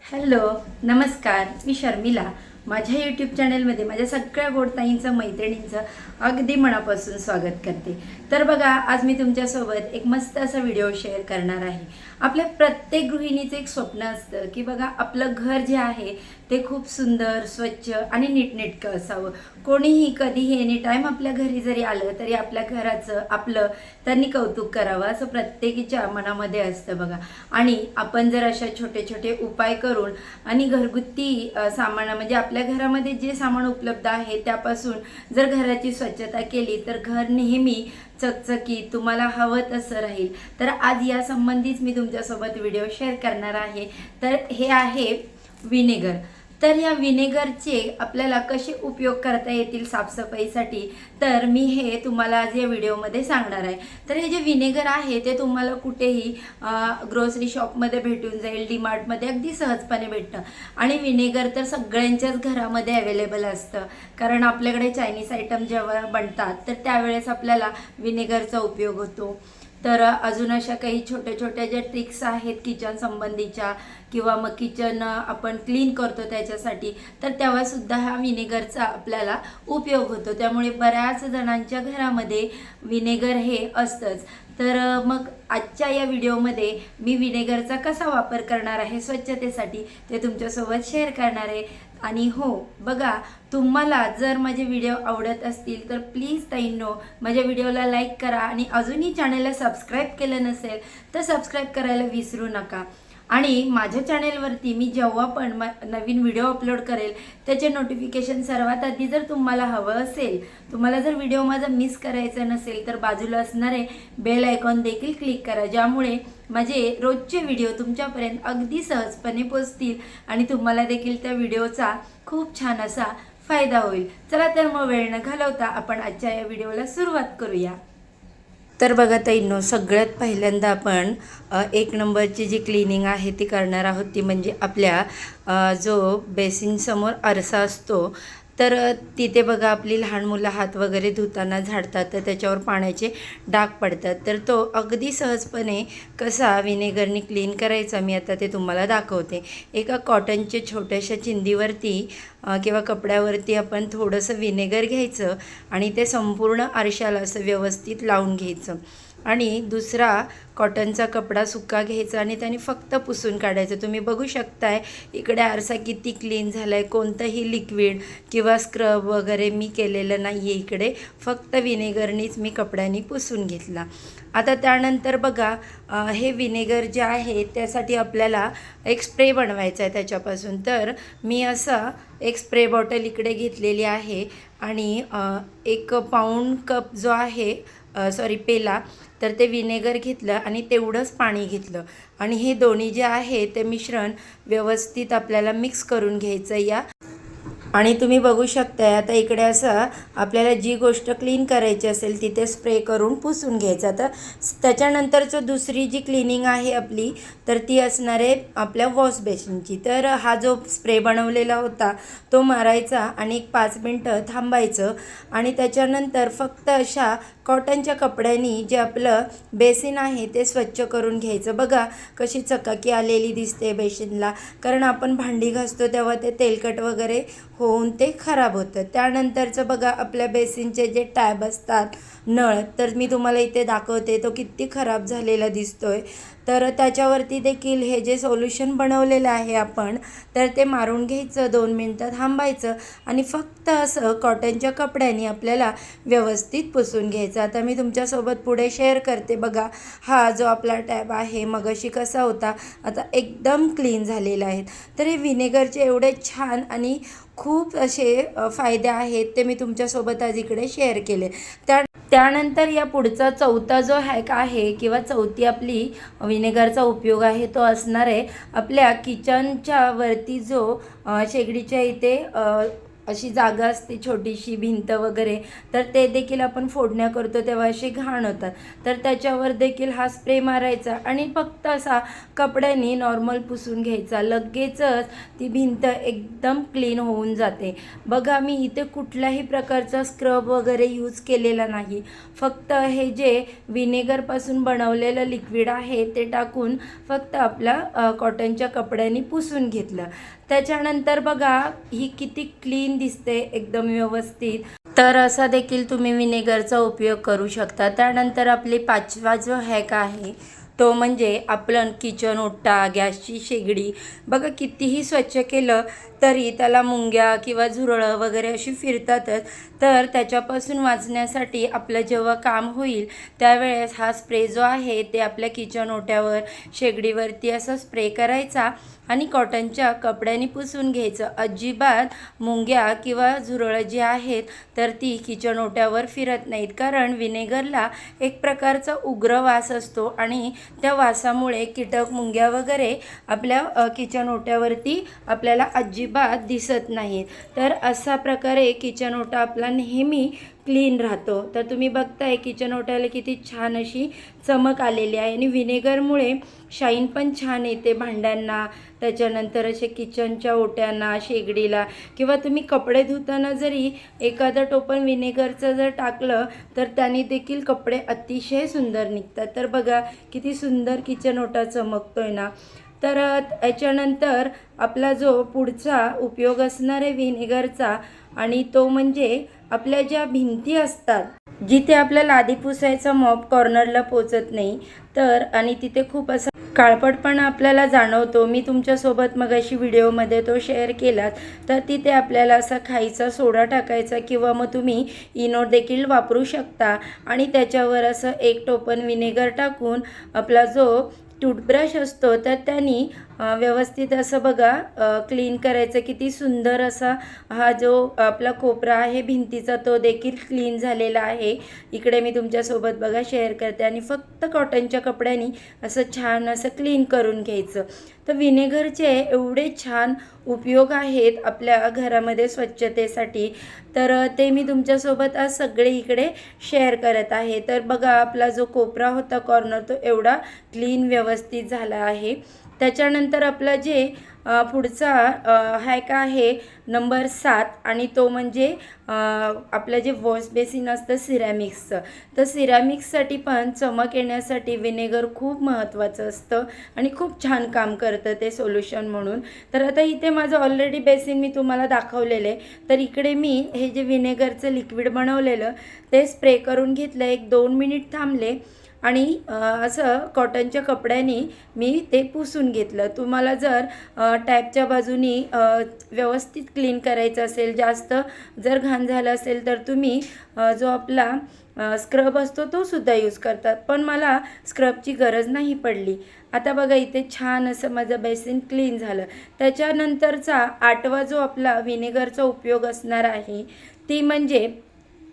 Hello, नमस्कार. मी शर्मिला. माझ्या YouTube चॅनलमध्ये माझ्या सगळ्या गोडताईंचं मैत्रिणींचं अगदी मनापासून स्वागत करते. तर बघा, आज मी तुमच्यासोबत एक मस्त असा व्हिडिओ शेअर करणार आहे. आपल्या प्रत्येक गृहिणीचं एक स्वप्न असतं की बघा, आपलं घर जे आहे ते खूप सुंदर, स्वच्छ आणि नीटनेटकं असावं. कोणीही कधीही एनी टाईम आपल्या घरी जरी आलं तरी आपल्या घराचं आपलं त्यांनी कौतुक करावं असं प्रत्येकीच्या मनामध्ये असतं बघा. आणि आपण जर अशा छोटे छोटे उपाय करून आणि घरगुती सामान म्हणजे आपल्या घरामध्ये जे सामान उपलब्ध आहे त्यापासून जर घराची स्वच्छता केली तर घर नेहमी चकचकीत तुम्हाला हवं तसं राहील. तर आज या संबंधीच मी तुमच्यासोबत व्हिडिओ शेअर करणार आहे. तर हे आहे विनेगर. तर या विनेगरचे आपल्याला कसे उपयोग करता येतील साफसफाईसाठी, तर मी हे तुम्हाला आज या व्हिडिओमध्ये सांगणार आहे. तर हे जे विनेगर आहे ते तुम्हाला कुठेही ग्रोसरी शॉपमध्ये भेटून जाईल, डीमार्टमध्ये अगदी सहजपणे भेटतं. आणि विनेगर तर सगळ्यांच्याच घरामध्ये अवेलेबल असतं, कारण आपल्याकडे चायनीज आयटम जेव्हा बनतात तर त्यावेळेस आपल्याला विनेगरचा उपयोग होतो. तर अजून अशा काही छोट्या छोट्या ज्या ट्रिक्स आहेत किचन संबंधीच्या, किंवा मग किचन आपण क्लीन करतो त्याच्यासाठी, तर तेव्हासुद्धा हा विनेगरचा आपल्याला उपयोग होतो. त्यामुळे बऱ्याच जणांच्या घरामध्ये विनेगर हे असतंच. तर मग आजच्या या व्हिडिओमध्ये मी विनेगरचा कसा वापर करणार आहे स्वच्छतेसाठी ते तुमच्यासोबत शेअर करणार आहे. आणि हो बघा, तुम्हाला जर माझे व्हिडिओ आवडत असतील तर प्लीज ताईंनो माझ्या व्हिडिओला लाईक करा, आणि अजूनही चॅनलला सबस्क्राईब केलं नसेल तर सबस्क्राईब करायला विसरू नका. आणि माझ्या चॅनेलवरती मी जेव्हा पण नवीन व्हिडिओ अपलोड करेल त्याचे नोटिफिकेशन सर्वात आधी जर तुम्हाला हवं असेल, तुम्हाला जर व्हिडिओ माझा मिस करायचा नसेल तर बाजूला असणारे बेल आयकॉन देखील क्लिक करा, ज्यामुळे माझे रोजचे व्हिडिओ तुमच्यापर्यंत अगदी सहजपणे पोचतील आणि तुम्हाला देखील त्या व्हिडिओचा खूप छान असा फायदा होईल. चला तर मग वेळ न घालवता आपण आजच्या या व्हिडिओला सुरुवात करूया. तर बघा ताईंनो, सगळ्यात पहिल्यांदा आपण एक नंबरची जी क्लिनिंग आहे ती करणार आहोत. ती म्हणजे आपल्या जो बेसिनसमोर आरसा असतो, तर तिथे बघा आपली लहान मुलं हात वगैरे धुताना झाडतात तर त्याच्यावर पाण्याचे डाग पडतात. तर तो अगदी सहजपणे कसा विनेगरनी क्लीन करायचा मी आता ते तुम्हाला दाखवते. एका कॉटनच्या छोट्याशा चिंदीवरती किंवा कपड्यावरती आपण थोडंसं विनेगर घ्यायचं आणि ते संपूर्ण आरशाला असं व्यवस्थित लावून घ्यायचं. आणि दुसरा कॉटनचा कपडा सुका घ्यायचा आणि त्याने फक्त पुसून काढायचं. तुम्ही बघू शकताय इकडे आरसा किती क्लीन झाला आहे. कोणतंही लिक्विड किंवा स्क्रब वगैरे मी केलेलं नाही आहे. इकडे फक्त विनेगरनीच मी कपड्याने पुसून घेतला. आता त्यानंतर बघा, हे विनेगर जे आहे त्यासाठी आपल्याला एक स्प्रे बनवायचा आहे त्याच्यापासून. तर मी असा एक स्प्रे बॉटल इकडे घेतलेली आहे आणि 1 पाऊंड कप जो आहे पेला, तर ते विनेगर घेतलं आणि तेवढंच पाणी घेतलं आणि हे दोन्ही जे आहे ते मिश्रण व्यवस्थित आपल्याला मिक्स करून घ्यायचं या. आणि तुम्ही बघू शकताय आता इकडे असं आपल्याला जी गोष्ट क्लीन करायची असेल तिथे स्प्रे करून पुसून घ्यायचं. तर त्याच्यानंतरचं दुसरी जी क्लिनिंग आहे आपली, तर ती असणार आहे आपल्या वॉश बेसिनची. तर हा जो स्प्रे बनवलेला होता तो मारायचा आणि 5 मिनटं थांबायचं आणि त्याच्यानंतर फक्त अशा कॉटनच्या कपड्यांनी जे आपलं बेसिन आहे ते स्वच्छ करून घ्यायचं. बघा कशी चकाकी आलेली दिसते बेसिनला, कारण आपण भांडी घासतो तेव्हा ते तेलकट वगैरे होऊन ते खराब होतं. त्यानंतरचं बघा आपल्या बेसिनचे जे टॅब असतात, नळ, तर मी तुम्हाला इथे दाखवते तो किती खराब झालेला दिसतोय. तर त्याच्यावरती देखील हे जे सोल्युशन बनवलेलं आहे आपण, तर ते मारून घ्यायचं, 2 मिनटं थांबायचं आणि फक्त असं कॉटनच्या कपड्याने आपल्याला व्यवस्थित पुसून घ्यायचं. आता मी तुमच्यासोबत पुढे शेअर करते. बघा, हा जो आपला टॅब आहे मगाशी कसा होता आता एकदम क्लीन झालेला आहे. तर हे विनेगरचे एवढे छान आणि खूप असे फायदे आहेत ते मी तुमच्यासोबत आज इकडे शेअर केले. त्यानंतर या पुढचा चौथा जो हॅक आहे किंवा चौथी आपली विनेगरचा उपयोग आहे तो असणार आहे आपल्या किचनच्या वरती जो शेगडीच्या इथे अशी जागा असते छोटीशी भिंत वगैरे, तर ते देखील आपण फोडण्या करतो तेव्हा असे घाण होतात, तर त्याच्यावर देखील हा स्प्रे मारायचा आणि फक्त असा कपड्याने नॉर्मल पुसून घ्यायचा. लगेचच ती भिंत एकदम क्लीन होऊन जाते. बघा, मी इथे कुठल्याही प्रकारचा स्क्रब वगैरे यूज केलेला नाही. फक्त हे जे विनेगरपासून बनवलेलं लिक्विड आहे ते टाकून फक्त आपल्या कॉटनच्या कपड्यांनी पुसून घेतलं. त्याच्यानंतर बघा ही किती क्लीन दिसते, एकदम व्यवस्थित. तर असा देखील तुम्ही विनेगरचा उपयोग करू शकता. त्यानंतर आपली 5वा जो हॅक आहे तो म्हणजे आपलं किचन ओटा, गॅसची शेगडी. बघा, कितीही स्वच्छ केलं तरी त्याला मुंग्या किंवा झुरळं वगैरे अशी फिरतातच. तर त्याच्यापासून वाचण्यासाठी आपलं जेव्हा काम होईल त्यावेळेस हा स्प्रे जो आहे ते आपल्या किचन ओट्यावर, शेगडीवरती असा स्प्रे करायचा आणि कॉटनच्या कपड्यांनी पुसून घ्यायचं. अजिबात मुंग्या किंवा झुरळं जी आहेत तर ती किचन ओट्यावर फिरत नाहीत, कारण विनेगरला एक प्रकारचा उग्र वास असतो आणि त्या वासामुळे कीटक, मुंग्या वगैरे आपल्या किचन ओट्यावरती आपल्याला अजिबात दिसत नाहीत. तर अशा प्रकारे किचन ओटा आपला नेहमी क्लीन राहतो. तर तुम्ही बघताय किचन ओट्याला किती छान अशी चमक आलेली आहे आणि विनेगरमुळे शाईन पण छान येते भांड्यांना, त्याच्यानंतर असे किचनच्या ओट्यांना, शेगडीला, किंवा तुम्ही कपडे धुताना जरी एखादं टोपण विनेगरचं जर टाकलं तर त्याने देखील कपडे अतिशय सुंदर निघतात. तर बघा किती सुंदर किचन ओटा चमकतोय ना. तर याच्यानंतर आपला जो पुढचा उपयोग असणार आहे विनेगरचा, आणि तो म्हणजे आपल्या ज्या भिंती असतात जिथे आपल्या लादी पुसायचा मॉप कॉर्नरला पोचत नाही, तर आणि तिथे खूप असं काळपटपणा आपल्याला जाणवतो. मी तुमच्यासोबत मगाशी व्हिडिओमध्ये तो शेअर केलात. तर तिथे आपल्याला असा खायचा सोडा टाकायचा किंवा मग तुम्ही इनो देखील वापरू शकता आणि त्याच्यावर असं एक टोपण विनेगर टाकून आपला जो टूथब्रश असतो तर त्यांनी व्यवस्थित असं बघा क्लीन करायचं. किती सुंदर असा हा जो आपला कोपरा आहे भिंतीचा तो देखील क्लीन झालेला आहे. इकडे मी तुमच्यासोबत बघा शेअर करते आणि फक्त कॉटनच्या कपड्यांनी असं छान असं क्लीन करून घ्यायचं. तर विनेगरचे एवढे छान उपयोग आहेत आपल्या घरामध्ये स्वच्छतेसाठी, तर ते मी तुमच्यासोबत आज सगळे इकडे शेअर करत आहे. तर बघा आपला जो कोपरा होता कॉर्नर तो एवढा क्लीन व्यवस्थित झाला आहे. त्याच्यानंतर आपलं जे पुढचा हॅक आहे नंबर 7, आणि तो म्हणजे आपलं जे वॉश बेसिन असतं सिरॅमिक्सचं. तर सिरॅमिक्ससाठी पण चमक येण्यासाठी विनेगर खूप महत्त्वाचं असतं आणि खूप छान काम करतं ते सोल्युशन म्हणून. तर आता इथे माझं ऑलरेडी बेसिन मी तुम्हाला दाखवलेलं आहे. तर इकडे मी हे जे विनेगरचं लिक्विड बनवलेलं ते स्प्रे करून घेतलं, 1-2 मिनिट थांबले आणि असं कॉटनच्या कपड्याने मी ते पुसून घेतलं. तुम्हाला जर टॅपच्या बाजूनी व्यवस्थित क्लीन करायचं असेल, जास्त जर घाण झालं असेल तर तुम्ही जो आपला स्क्रब असतो तो सुद्धा यूज करतात, पण मला स्क्रबची गरज नाही पडली. आता बघा इथे छान असं माझं बेसिन क्लीन झालं. त्याच्यानंतरचा 8वा जो आपला विनेगरचा उपयोग असणार आहे ती म्हणजे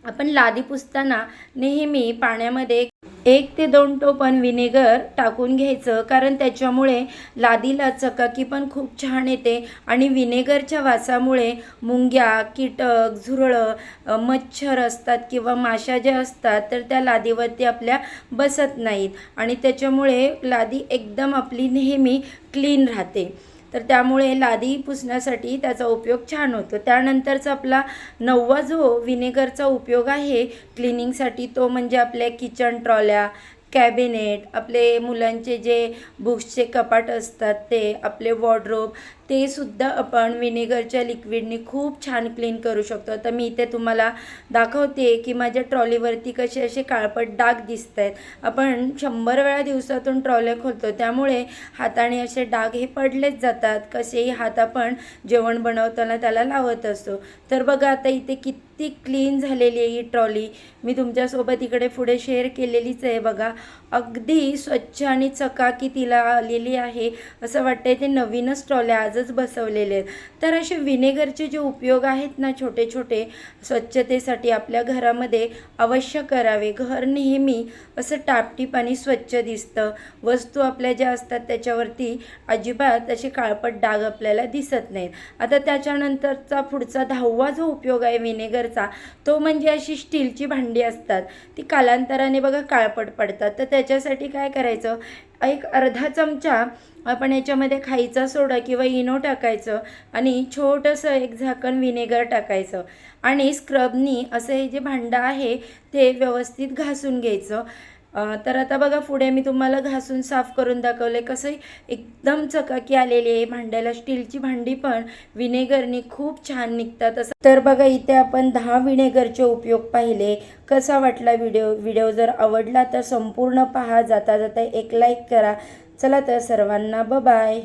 आपण लादी पुसताना नेहमी पाण्यामध्ये 1 ते 2 टोपण विनेगर टाकून घ्यायचं, कारण त्याच्यामुळे लादीला चकाकी पण खूप छान येते आणि विनेगरच्या वासामुळे मुंग्या, कीटक, झुरळं, मच्छर असतात किंवा माशा ज्या असतात तर त्या लादीवरती आपल्या बसत नाहीत आणि त्याच्यामुळे लादी एकदम आपली नेहमी क्लीन राहते. तर त्यामुळे लादी पुसण्यासाठी त्याचा उपयोग छान होतो. त्यानंतरचा आपला 9वा जो विनेगरचा उपयोग आहे क्लिनिंगसाठी तो म्हणजे आपल्या किचन ट्रॉल्या, कॅबिनेट, आपले मुलांचे जे बुक्सचे कपाट असतात ते, आपले वॉर्डरोब, ते सुद्धा आपण विनेगरच्या लिक्विडनी खूप छान क्लीन करू शकतो. तर मी इथे तुम्हाला दाखवते की माझ्या ट्रॉलीवरती कसे असे काळपट डाग दिसत आहेत. आपण 100 वेळा दिवसातून ट्रॉल्या खोलतो त्यामुळे हाताने असे डाग हे पडलेच जातात. कसेही हात आपण जेवण बनवताना त्याला लावत असतो. तर बघा आता इथे किती किती क्लीन झालेली आहे ही ट्रॉली. मी तुमच्यासोबत इकडे पुढे शेअर केलेलीच आहे बघा. अगदी स्वच्छ आणि चकाकी तिला आलेली आहे. असं वाटतंय ते नवीनच ट्रॉल्या आजच बसवलेले आहेत. तर असे विनेगरचे जे उपयोग आहेत ना छोटे छोटे स्वच्छतेसाठी आपल्या घरामध्ये अवश्य करावे. घर नेहमी असं टापटीप आणि स्वच्छ दिसतं. वस्तू आपल्या ज्या असतात त्याच्यावरती अजिबात असे काळपट डाग आपल्याला दिसत नाहीत. आता त्याच्यानंतरचा पुढचा 10वा जो उपयोग आहे विनेगरचा तो म्हणजे अशी स्टीलची भांडी असतात ती कालांतराने बघा काळपट पडतात. तर त्याच्यासाठी काय करायचं, एक अर्धा चमचा आपण याच्यामध्ये खायचा सोडा किंवा इनो टाकायचं आणि छोटंसं एक झाकण विनेगर टाकायचं आणि स्क्रबनी असं हे जे भांडं आहे ते व्यवस्थित घासून घ्यायचं. तर आता बघा पुढे मी तुम्हाला घासून साफ करून दाखवले कसं एकदम चकाकी आलेली आहे भांड्याला. स्टीलची भांडी पण विनेगरनी खूप छान निघतात. असं तर बघा इथे आपण 10 विनेगरचे उपयोग पाहिले. कसा वाटला व्हिडिओ जर आवडला तर संपूर्ण पहा. जाता जाता एक लाईक करा. चला तर सर्वांना बाय.